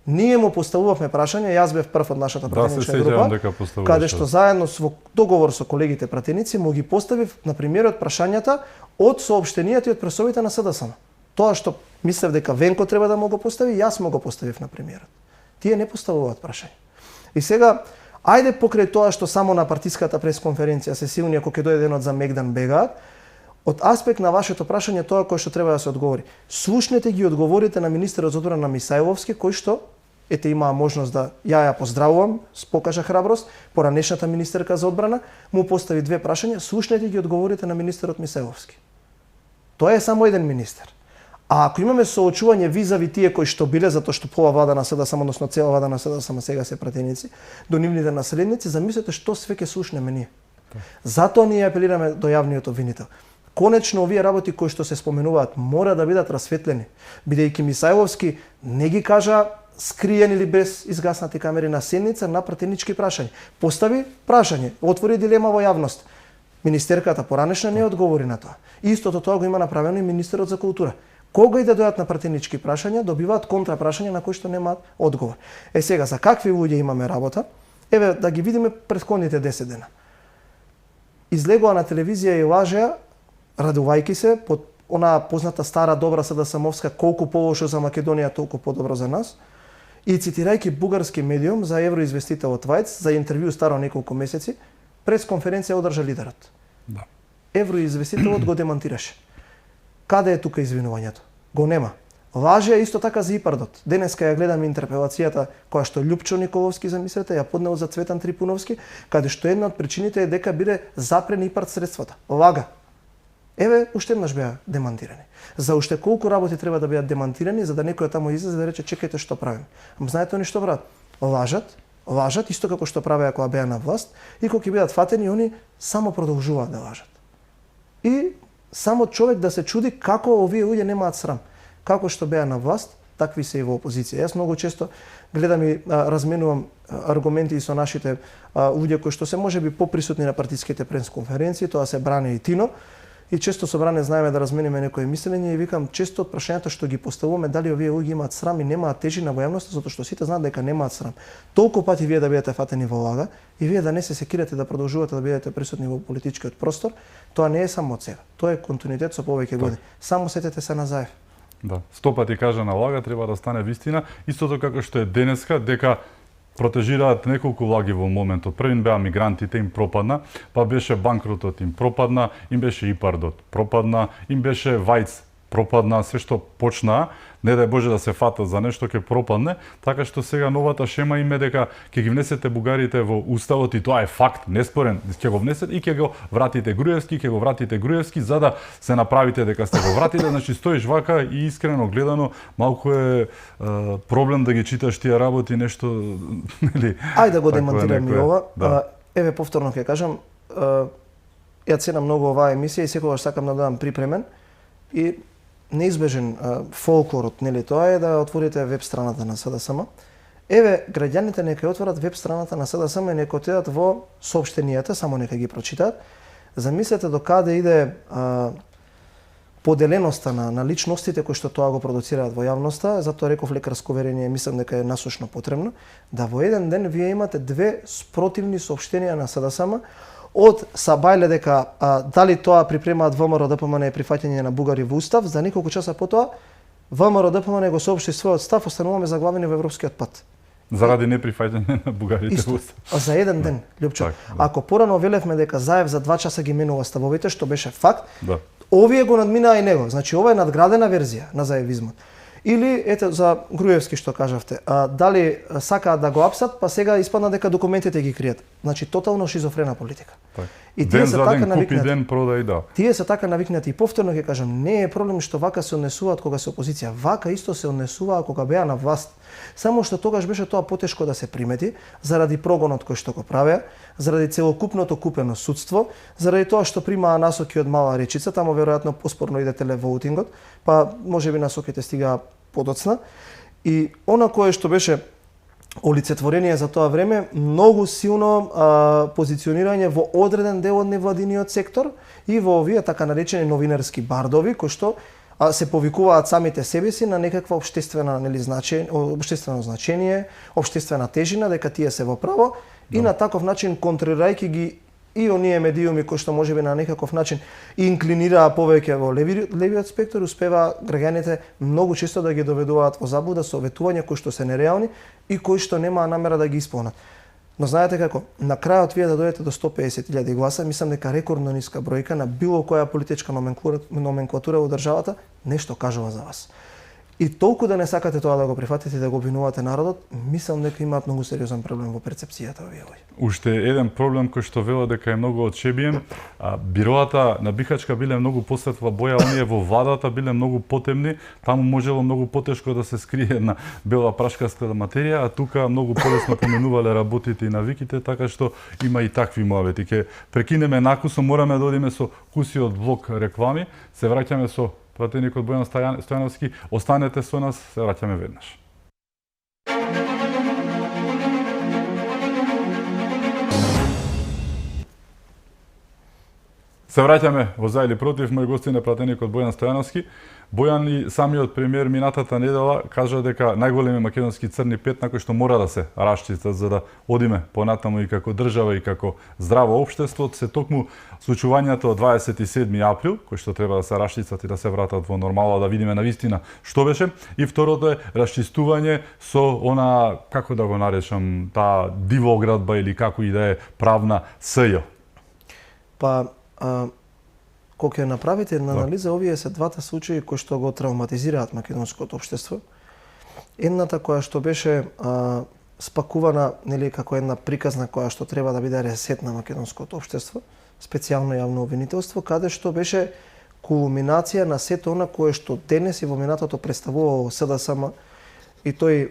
Ние му поставувавме прашања, јас бев прв од нашата пратеничка група, каде што заедно во договор со колегите пратеници му ги поставив на премиерот прашањата од соопштенијата и од пресовите на СДСМ. Тоа што мислев дека Венко треба да му го постави, јас му го поставив на премиерот. Тие не поставуваат прашање. И сега, ајде покрај тоа што само на партиската пресконференција се силни, ако ќе дојде денот за Мегдан бегаат, од аспект на вашето прашање тоа кој што треба да се одговори. Слушнете ги одговорите на министерот за одбрана Мисајловски, кој што ете имаа можност да ја поздравувам, покажа храброст, поранешната министерка за одбрана, му постави 2 прашања, слушнете ги одговорите на министерот Мисајловски. Тоа е само еден министер. А ако имаме соочување визави тие кои што биле, затоа што пола влада на СДСМ, односно цела влада на СДСМ сега се пратеници, до нивните наследници, замислете што све ќе слушнеме ние. Затоа ние апелираме до јавниот обвинител. Конечно, овие работи кои што се споменуваат мора да бидат расветлени, бидејќи Мисајловски не ги кажа скриен или без изгаснати камери на седница на пратенички прашања. Постави прашање, отвори дилема во јавност. Министерката поранешна не одговори на тоа. Истото тоа го има направено и министерот за култура. Кога и да дојдат на пратенички прашања, добиваат контрапрашања на кои што немаат одговор. Сега, за какви луѓе имаме работа? Еве, да ги видиме претходните 10 дена. Излегоа на телевизија и лажеа, радувајки се под онаа позната стара добра СДСМовска колку полошо за Македонија, толку подобро за нас, и цитирајќи бугарски медиум за евроизвестителот Вајц за интервју старо неколку месеци, пресконференција одржа лидерот. Да. Евроизвестителот го демантираше. Каде е тука извинувањето? Го нема. Лажеа исто така за ИПАРДот. Денеска ја гледам интерпелацијата која што Љупчо Николовски, замислете, ја поднел за Цветан Трипуновски, каде што една од причините е дека биде запрен ИПАРД средствата. Лага. Еве, уште еднаш беа демантирани. За уште колку работи треба да бидат демантирани за да некој таму излезе да рече чекајте што правим. Ама знаете они што прават? Лажат исто како што правеа кога беа на власт и кога ќе бидат фатени они само продолжуваат да лажат. И само човек да се чуди како овие луѓе немаат срам. Како што беа на власт, такви се и во опозиција. Јас многу често гледам и разменувам аргументи со нашите луѓе кои што се можеби поприсутни на партиските пресконференции, тоа се Бране и Тино. И често со Бране знаеме да размениме некои мислење и викам често од прашањата што ги поставуваме дали овие луѓе имаат срам и немаат тежина во јавноста, затоа што сите знаат дека немаат срам. Толку пати вие да бидете фатени во лага и вие да не се секирате да продолжувате да бидете присутни во политичкиот простор, тоа не е само од сега. Тоа е континуитет со повеќе години. Само сетете се на Заев. Да, 100 пати кажана лага треба да стане вистина, истото како што е денеска дека протежираат неколку влаги во моментот. Првин беа мигрантите, им пропадна, па беше банкротот, им пропадна, им беше ИПАРДот, пропадна, им беше Вајц, пропадна, се што почнаа, не дај Боже да се фатат за нешто ќе пропадне, така што сега новата шема им е дека ќе ги внесете бугарите во уставот и тоа е факт, неспорен, ќе го внесете и ќе го вратите Груевски, за да се направите дека сте го вратиле, значи стоиш вака и искрено гледано малку е проблем да ги читаш тие работи нешто, нели? Ајде да го демантирам и ова. Да. Еве повторно ќе кажам, ја ценам многу оваа емисија и секогаш сакам да додам припремен и неизбежен фолклорот, нели, тоа е да отворите веб страната на СДСМ. Еве, граѓаните нека отворат веб страната на СДСМ и нека отидат во соопштенијата, само нека ги прочитаат. Замислете до каде иде поделеноста на личностите кои што тоа го продуцираат во јавноста, затоа реков лекарско верение, мислам дека е насушно потребно, да во еден ден вие имате 2 спротивни соопштенија на СДСМ, од Сабајле дека дали тоа припремаат ВМРО ДПМН прифаќање на бугари во устав, за неколку часа потоа ВМРО ДПМН го соопшти својот став, остануваме заглавени во европскиот пат. Заради неприфаќање на бугарите во устав. А за еден ден, Љупчо. Ако порано велевме дека Заев за 2 часа ги менува ставовите, што беше факт, овие го надминаа и него. Значи ова е надградена верзија на заевизмот. Или ете за Груевски што кажавте, дали сакаат да го апсат, па сега испадна дека документите ги кријат. Значи тотално шизофрена политика. И ден за ден купи, ден продај, да. Тие се така навикнати и повторно ќе кажам, не е проблем што вака се однесуваат кога се опозиција, вака исто се однесуваа кога беа на власт. Само што тогаш беше тоа потешко да се примети заради прогонот кој што го правеа, заради целокупното купено судство, заради тоа што примаа насоки од мала речица, тамо веројатно поспорно иде телевоутингот, па можеби насоките стигаа подоцна. И она кое што беше олицетворение за тоа време, многу силно позиционирање во одреден дел од невладиниот сектор и во овие така наречени новинарски бардови, кои што се повикуваат самите себе си на некаква обштествено значење, обштествена тежина, дека тие се во право, и на таков начин контрирајќи ги и оние медиуми кои што можеби на некаков начин инклинираа повеќе во левиот спектар, успеваа граѓаните многу често да ги доведуваат во заблуда со ветувања кои што се нереални и кои што немаа намера да ги исполнат. Но знаете како, на крајот вие да дојдете до 150.000 гласа, мислам дека рекордно ниска бројка на било која политичка номенклатура во државата нешто кажува за вас. И толку да не сакате тоа да го прифатите и да го обвинувате народот, мислам дека имаат многу сериозен проблем во перцепцијата овие луѓе. Уште еден проблем кој што велат дека е многу отшебиен, бироата на Бихачка биле многу посветла боја, оние во владата биле многу потемни, таму можело многу потешко да се скрие една бела прашкаста материја, а тука многу полесно поменувале работите и навиките, така што има и такви муавети. Ке прекинеме накусо, мораме да одиме со кусиот блок реклами, се враќаме со пратеникот Бојан Стојановски. Останете со нас, се враќаме веднаш. Се враќаме во За или против, мој гостин е пратеникот Бојан Стојановски. Бојан и самиот премиер минатата недела кажа дека најголеми македонски црни петна кои што мора да се расчистат за да одиме понатаму и како држава и како здраво општество, се токму случувањето од 27 април, кои што треба да се расчистат и да се вратат во нормала, да видиме навистина што беше, и второто е расчистување со она, како да го наречам, таа дивоградба или како и да е правна СЈ. Па кога ќе направите една анализа, овие се двата случаи кои што го травматизираат македонското општество. Едната која што беше спакувана, нели, како една приказна која што треба да биде ресет на македонското општество, специјално јавно обвинителство, каде што беше кулминација на сето она кое што денес и во минатото представувало СДСМ и тој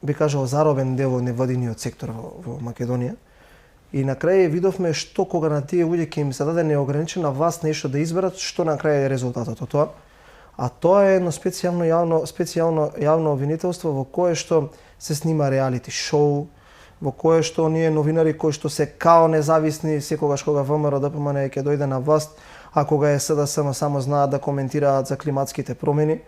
би кажал заробен дел од невладиниот сектор во Македонија. И на крај видовме што кога на тие луѓе ќе им се даде неограничена власт нешто да изберат, што на крај е резултатот од тоа. А тоа е едно специјално јавно обвинителство во кое што се снима реалити шоу, во кое што оние новинари кои што се као независни секогаш кога ВМРО ДПМН ќе дојде на власт, а кога е СДСМ само знаат да коментираат за климатските промени,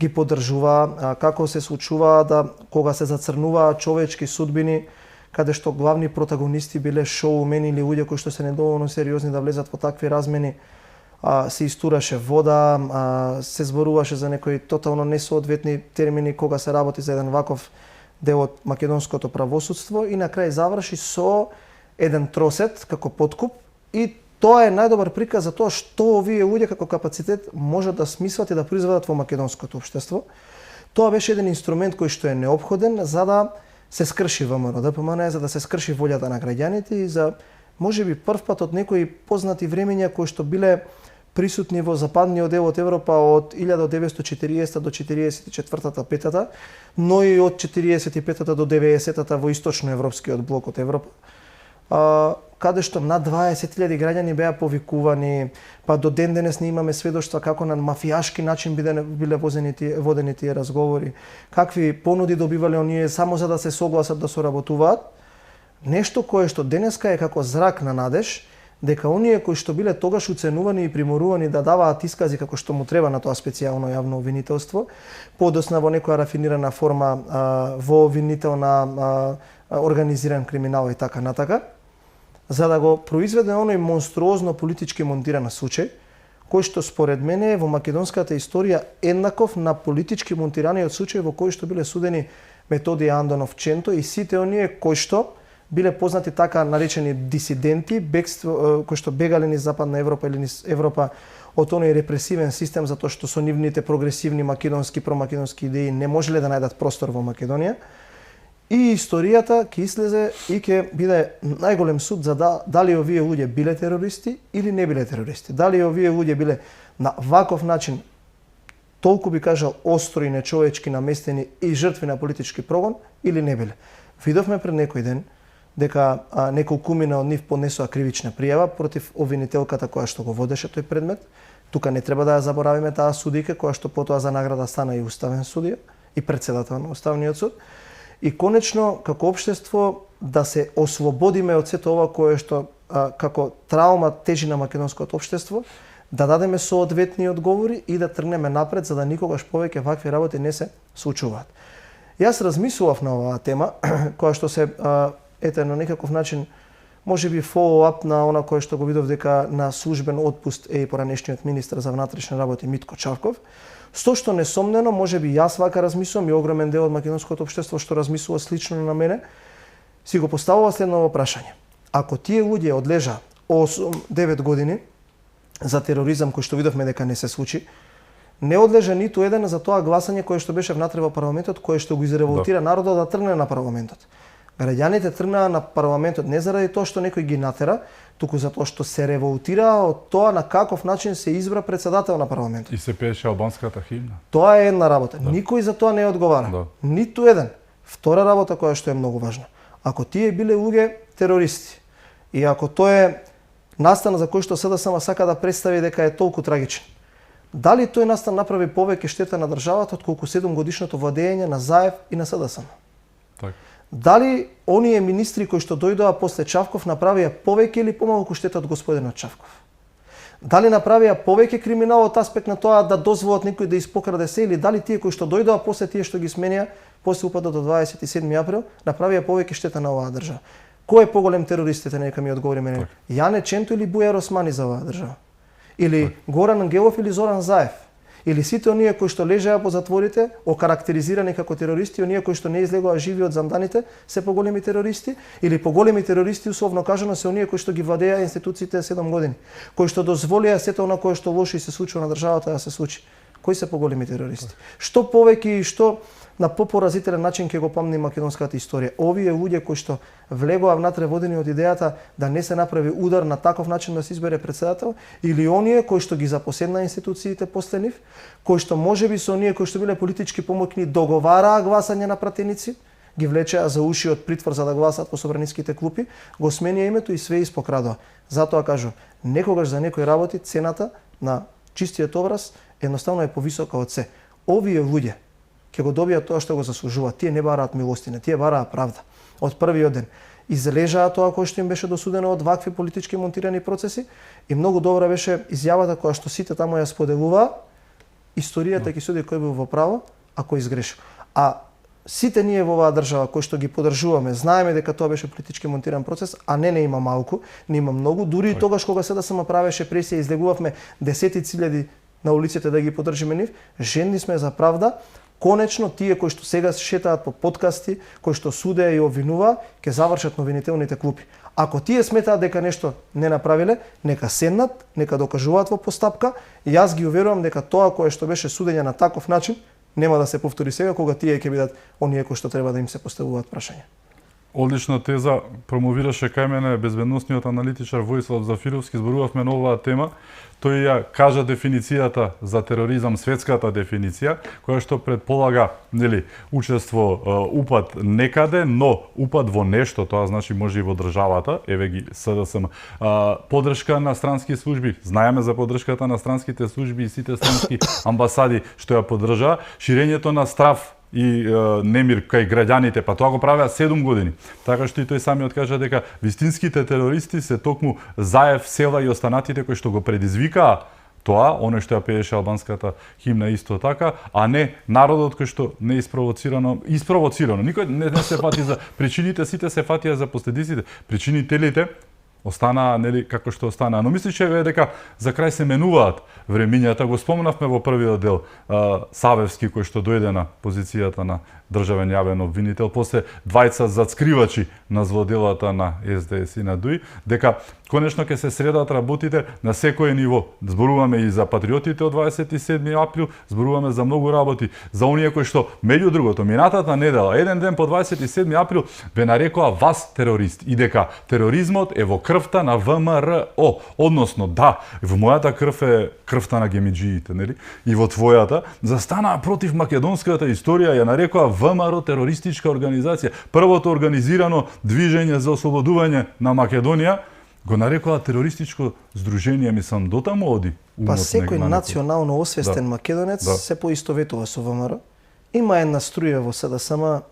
ги поддржуваа, како се случува да кога се зацрнуваат човечки судбини, каде што главни протагонисти биле шоумени или луѓе кои што се недоволно сериозни да влезат во такви размени, се истураше вода, се зборуваше за некои тотално несоодветни термини кога се работи за еден ваков дел од македонското правосудство и на крај заврши со еден тросет како подкуп и тоа е најдобар приказ за тоа што овие луѓе како капацитет можат да смислат и да произведат во македонското општество. Тоа беше еден инструмент кој што е неопходен за да се скрши ВМРО ДПМН, за да се скрши волјата на граѓаните и за можеби прв пат од некои познати времења кои што биле присутни во западниот дел од Европа од 1940 до 44-та, но и од 45-та до 90-та во источноевропскиот блок од Европа, каде што над 20.000 граѓани беа повикувани, па до ден денес не имаме сведоштва како на мафијашки начин биле водени тие разговори, какви понуди добивале оние само за да се согласат да соработуваат. Нешто кое што денеска е како зрак на надеж, дека оние кои што биле тогаш уценувани и приморувани да даваат искази како што му треба на тоа специјално јавно обвинителство, подосна во некоја рафинирана форма во обвинител на организиран криминал и така натака, за да го произведе оној монструозно политички монтиран случај, кој што според мене е во македонската историја еднаков на политички монтираниот случај во кој што биле судени Методи Андонов Ченто и сите оние кои што биле познати така наречени дисиденти, бегство кои што бегале низ Западна Европа или низ Европа од оној репресивен систем затоа што со нивните прогресивни македонски промакедонски идеи не можеле да најдат простор во Македонија. И историјата ќе излезе и ќе биде најголем суд за дали овие луѓе биле терористи или не биле терористи. Дали овие луѓе биле на ваков начин толку би кажал остро и нечовечки наместени и жртви на политички прогон или не биле. Видовме пред некој ден дека неколкумина од нив поднесоа кривична пријава против обвинителката која што го водеше тој предмет. Тука не треба да ја заборавиме таа судијка која што потоа за награда стана и уставен судија и председател на Уставниот суд. И конечно, како општество, да се ослободиме од сето ова кое што како траума тежи на македонското општество, да дадеме соодветни одговори и да тргнеме напред, за да никогаш повеќе вакви работи не се случуваат. Јас размислував на оваа тема, која што се на некаков начин можеби follow-up на она кое што го видов дека на службен отпуст е и поранешниот министар за внатрешни работи Митко Чавков, со што несомнено можеби јас вака размислувам и огромен дел од македонското општество што размислува слично на мене, си го поставува следното прашање. Ако тие луѓе одлежа 8-9 години за тероризам кој што видовме дека не се случи, не одлежа ниту еден за тоа гласање кое што беше внатре во парламентот, кое што го изреволтира народот да тргне на парламентот. Граѓаните тргнаа на парламентот не заради тоа што некој ги натера, туку затоа што се револтираа од тоа на каков начин се избра председател на парламентот. И се пееше албанската химна. Тоа е една работа. Никој за тоа не одговара. Ниту еден. Втора работа која што е многу важна. Ако тие биле луѓе терористи и ако тоа е настан за кој што СДСМ сака да представи дека е толку трагичен, дали тој настан направи повеќе штета на државата отколку 7-годишното владење на Заев и на СДСМ? Така. Дали оние министри кои што дојдоа после Чавков направија повеќе или помалку штета од господинот Чавков? Дали направија повеќе криминал од аспект на тоа да дозволат некој да испокраде се, или дали тие кои што дојдоа после тие што ги сменија после упадот од 27 април направија повеќе штета на оваа држава? Кој е поголем терористите, нека ми одговори мене? Јане Ченто или Бујар Османи за оваа држава? Или Горан Ангелов или Зоран Заев? Или сите оние кои што лежеа по затворите, окарактеризирани како терористи, оние кои што не излегоа живи од замданите, се поголеми терористи? Или поголеми терористи, условно кажано, се оние кои што ги владеа институциите 7 години, кои што дозволија сето она кое што лошо и се случува на државата да се случи? Кои се поголеми терористи? Што повеќе и што на попоразителен начин ќе го помни македонската историја? Овие луѓе кои што влегоа внатре водени од идејата да не се направи удар на таков начин да се избере председател, или оние кои што ги запоседна институциите после нив, кои што можеби со оние кои што биле политички помоќни договараа гласање на пратеници, ги влечеа за уши од притвор за да гласат по собраниските клупи, го сменија името и све испокрадоа. Затоа кажу, некогаш за некои работи цената на чистиот образ едноставно е повисока од се. Овие луѓе ќе го добијат тоа што го заслужуваат. Тие не бараат милостина, тие бараат правда. Од првиот ден излежаа тоа кој што им беше досудено од вакви политички монтирани процеси и многу добра беше изјавата која што сите таму ја споделуваа. Историјата ќе суди кој бил во право, а кој изгрешил. А сите ние во оваа држава кои што ги поддржуваме, знаеме дека тоа беше политички монтиран процес, а не има малку, не има многу. Дури и тогаш кога СДСМ правеше пресија, излегувавме десетици илјади на улиците да ги поддржиме нив, жени сме за правда. Конечно, тие кои што сега шетаат по подкасти, кои што судеа и обвинуваат, ќе завршат новинителните клупи. Ако тие сметаат дека нешто не направиле, нека седнат, нека докажуваат во постапка, и јас ги уверувам дека тоа кое што беше судење на таков начин нема да се повтори сега кога тие ќе бидат оние кои што треба да им се поставуваат прашања. Одлична теза промовираше кај мене безбедносниот аналитичар Војслав Зафировски, зборувавме на оваа тема. Тој ја кажа дефиницијата за тероризам, светската дефиниција, која што предполага, нели, учество, упад некаде, но упад во нешто, тоа значи може и во државата, еве ги СДСМ. Поддршка на странски служби, знаеме за поддршката на странските служби и сите странски амбасади што ја поддржаа, ширењето на страв и немир кај граѓаните, па тоа го правеа 7 години. Така што и тој самиот кажа дека вистинските терористи се токму Заев, Села и останатите кои што го предизвикаа тоа, оно што ја пееше албанската химна исто така, а не народот кој што не испровоцирано. Никој не се фати за причините, сите се фатија за последиците. Причинителите останаа нели како што останаа. Но мислиш дека за крај се менуваат времињата. Го спомнавме во првиот дел Савевски кој што дојде на позицијата на државен јавен обвинител, после двајца зацкривачи на злоделата на СДС и на ДУИ, дека конечно ќе се средат работите на секој ниво. Зборуваме и за патриотите од 27 април, зборуваме за многу работи, за оние кои што меѓу другото минатата недела, еден ден по 27 април ве нарекоа вас терорист и дека тероризмот е во крвта на ВМРО. Односно, да, во мојата крв е крвта на гемиџиите, нели? И во твојата застанаа против македонската историја, ја нарекоа ВМРО терористичка организација. Првото организирано движење за ослободување на Македонија го нарекоа терористичко здружение, мислам, дотаму оди. Па секој национално освестен македонец се поистоветува со ВМРО. Има една струја во СДСМ,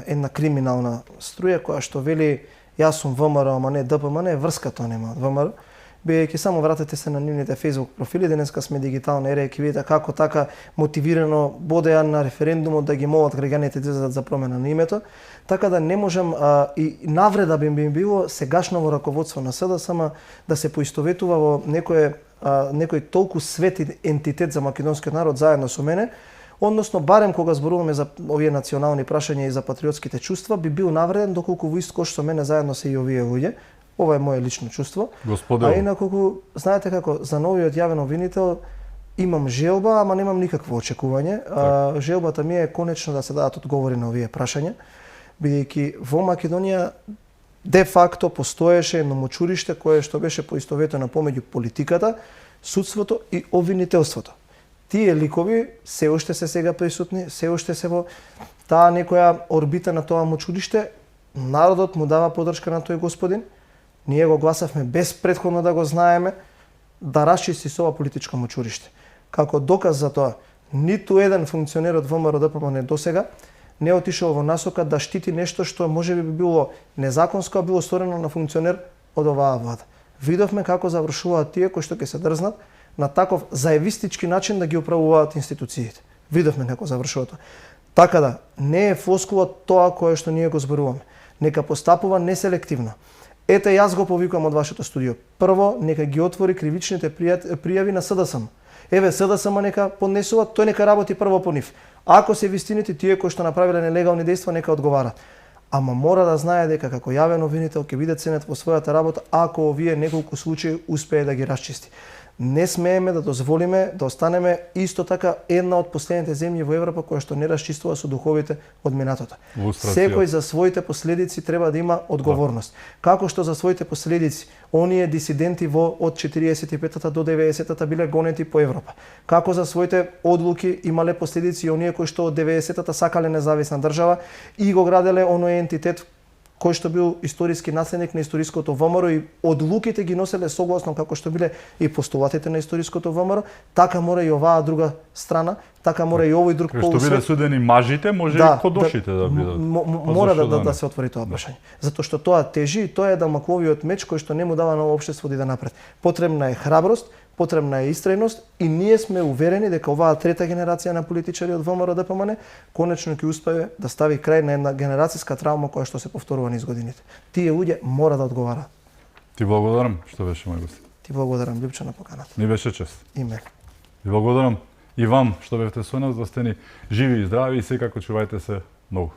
една криминална струја која што вели јас сум ВМРО, ама не ДПМН, врска тоа нема од ВМРО. Бидејќи само вратете се на нивните Facebook профили, денеска сме дигитална ера и ќе видите како така мотивирано бодеа на референдумот да ги молат граѓаните да излезат за промена на името. Така да не можам и навреда би им било сегашно раководство на СДСМ да се поистоветува во некој толку свети ентитет за македонскиот народ заедно со мене. Односно, барем кога зборуваме за овие национални прашања и за патриотските чувства, би бил навреден доколку во ист кош со мене заедно се и овие луѓе. Ова е моје лично чувство. Господел. А инаку, знаете како, за новиот јавен обвинител имам желба, ама немам никакво очекување. Желбата ми е конечно да се дадат одговори на овие прашања, бидејќи во Македонија де факто постоеше едно мочуриште кое што беше поистоветено помеѓу политиката, судството и обвинителството. Тие ликови се уште се сега присутни, се уште се во таа некоја орбита на тоа мочуриште. Народот му дава поддршка на тој господин. Ние го гласавме без претходно да го знаеме, да расчисти со ова политичко мочуриште. Како доказ за тоа, ниту еден функционер од ВМРО ДПМН досега не отишол во насока да штити нешто што можеби би било незаконско, а било сторено на функционер од оваа влада. Видовме како завршуваат тие кои што ќе се дрзнат на таков заевистички начин да ги управуваат институциите. Видовме како завршува тоа. Така да, не е флоскула тоа кое што ние го зборуваме. Нека постапува неселективно. Ете, јас го повикувам од вашето студио. Прво, нека ги отвори кривичните пријави на СДСМ. Еве, СДСМ нека поднесува, тој нека работи прво по нив. Ако се вистините тие кои што направиле нелегални дејства, нека одговарат. Ама мора да знае дека како јавен обвинител ќе биде ценет во својата работа ако овие неколку случаи успее да ги расчисти. Не смееме да дозволиме да останеме исто така една од последните земји во Европа која што не расчистува со духовите од минатото. Секој за своите последици треба да има одговорност. Како што за своите последици оние дисиденти од 45-та до 90-та биле гонети по Европа. Како за своите одлуки имале последици оние кои што од 90-та сакале независна држава и го граделе оној ентитет кој што бил историски наследник на историското ВМРО и одлуките ги носеле согласно како што биле и постулатите на историското ВМРО, така мора и оваа друга страна, така мора и овој друг полусвет. Што биле судени мажите, може и кодошите да бидат. Мора да се отвори тоа прашање. Затоа што тоа тежи и тоа е дамакловиот меч кој што не му дава на општество да иде напред. Потребна е храброст, потребна е истрајност и ние сме уверени дека оваа трета генерација на политичари од ВМРО ДПМН конечно ќе успее да стави крај на една генерацијска травма која што се повторува низ годините. Тие луѓе мора да одговараат. Ти благодарам што беше мој гост. Ти благодарам, Лјупчо, на поканата. Ми беше чест. И мен. Ви благодарам и вам што бевте со нас, да сте ни живи и здрави и секако чувајте се многу.